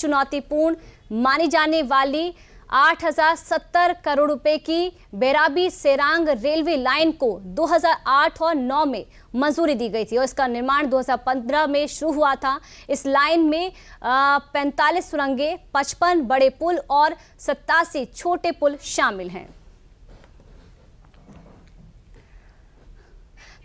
चुनौतीपूर्ण मानी जाने वाली 8070 करोड़ रुपए की बेराबी सेरांग रेलवे लाइन को 2008 और 9 में मंजूरी दी गई थी और इसका निर्माण 2015 में शुरू हुआ था। इस लाइन में 45 सुरंगें, 55 बड़े पुल और 87 छोटे पुल शामिल हैं।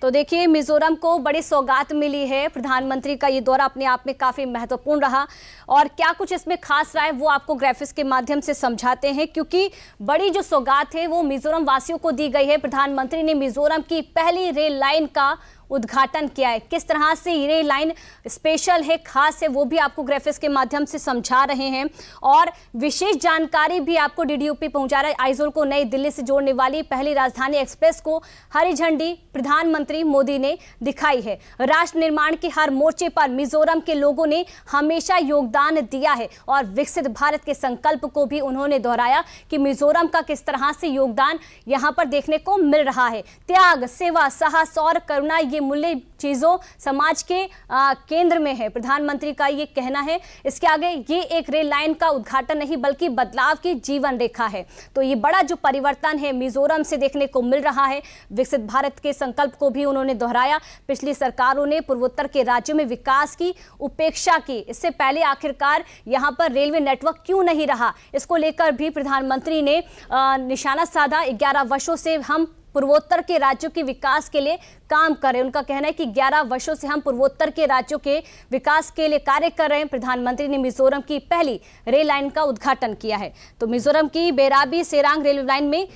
तो देखिए, मिजोरम को बड़ी सौगात मिली है। प्रधानमंत्री का ये दौरा अपने आप में काफी महत्वपूर्ण रहा और क्या कुछ इसमें खास रहा है वो आपको ग्राफिक्स के माध्यम से समझाते हैं, क्योंकि बड़ी जो सौगात है वो मिजोरम वासियों को दी गई है। प्रधानमंत्री ने मिजोरम की पहली रेल लाइन का उद्घाटन किया है। किस तरह से ये रेल लाइन स्पेशल है, खास है, वो भी आपको ग्राफिक्स के माध्यम से समझा रहे हैं और विशेष जानकारी भी आपको डीडीयूपी पहुंचा रहा है। आइजोल को नई दिल्ली से जोड़ने वाली पहली राजधानी एक्सप्रेस को हरी झंडी प्रधानमंत्री मोदी ने दिखाई है। राष्ट्र निर्माण के हर मोर्चे पर मिजोरम के लोगों ने हमेशा योगदान दिया है और विकसित भारत के संकल्प को भी उन्होंने दोहराया कि मिजोरम का किस तरह से योगदान यहाँ पर देखने को मिल रहा है। त्याग, सेवा, साहस और करुणा, ये मूल्य चीजों समाज के केंद्र में है, प्रधानमंत्री का ये कहना है। इसके आगे ये एक रेल लाइन का उद्घाटन नहीं बल्कि बदलाव की जीवन रेखा है। तो ये बड़ा जो परिवर्तन है मिजोरम से देखने को मिल रहा है। विकसित भारत के संकल्प को भी उन्होंने दोहराया। पिछली सरकारों ने पूर्वोत्तर के राज्यों में विकास की उपेक्षा की। इससे पहले आखिरकार यहाँ पर रेलवे नेटवर्क क्यों नहीं रहा, इसको लेकर भी प्रधानमंत्री ने निशाना साधा। 11 वर्षों से हम पूर्वोत्तर के राज्यों के विकास के लिए काम कर रहे हैं। उनका कहना है कि 11 वर्षों से हम पूर्वोत्तर के राज्यों के विकास के लिए कार्य कर रहे हैं। प्रधानमंत्री ने मिजोरम की पहली रेल लाइन का उद्घाटन किया है। तो मिजोरम की बेराबी सेरांग रेलवे लाइन में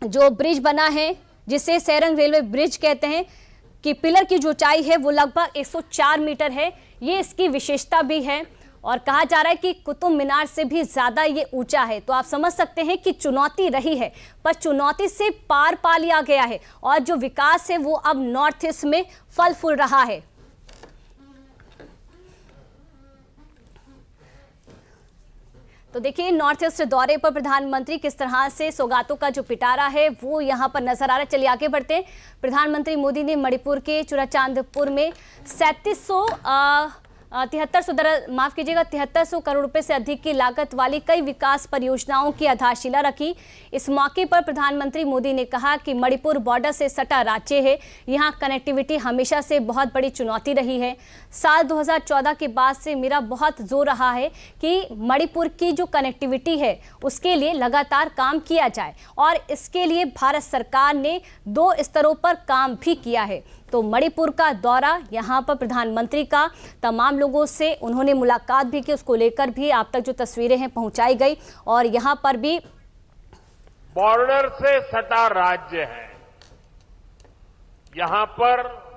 जो ब्रिज बना है, जिसे सेरंग रेलवे ब्रिज कहते हैं, कि पिलर की जो ऊंचाई है वो लगभग 104 मीटर है। ये इसकी विशेषता भी है और कहा जा रहा है कि कुतुब मीनार से भी ज्यादा ये ऊंचा है। तो आप समझ सकते हैं कि चुनौती रही है, पर चुनौती से पार पा लिया गया है और जो विकास है वो अब नॉर्थ ईस्ट में फल फूल रहा है। तो देखिए, नॉर्थ ईस्ट दौरे पर प्रधानमंत्री किस तरह से सौगातों का जो पिटारा है वो यहाँ पर नजर आ रहा है। चलिए आगे बढ़ते हैं। प्रधानमंत्री मोदी ने मणिपुर के चुराचांदपुर में 7300 करोड़ रुपए से अधिक की लागत वाली कई विकास परियोजनाओं की आधारशिला रखी। इस मौके पर प्रधानमंत्री मोदी ने कहा कि मणिपुर बॉर्डर से सटा राज्य है, यहाँ कनेक्टिविटी हमेशा से बहुत बड़ी चुनौती रही है। साल 2014 के बाद से मेरा बहुत जोर रहा है कि मणिपुर की जो कनेक्टिविटी है उसके लिए लगातार काम किया जाए और इसके लिए भारत सरकार ने 2 स्तरों पर काम भी किया है। तो मणिपुर का दौरा, यहाँ पर प्रधानमंत्री का तमाम लोगों से उन्होंने मुलाकात भी की, उसको लेकर भी आप तक जो तस्वीरें हैं पहुंचाई गई और यहाँ पर भी बॉर्डर से सटा राज्य है, यहाँ पर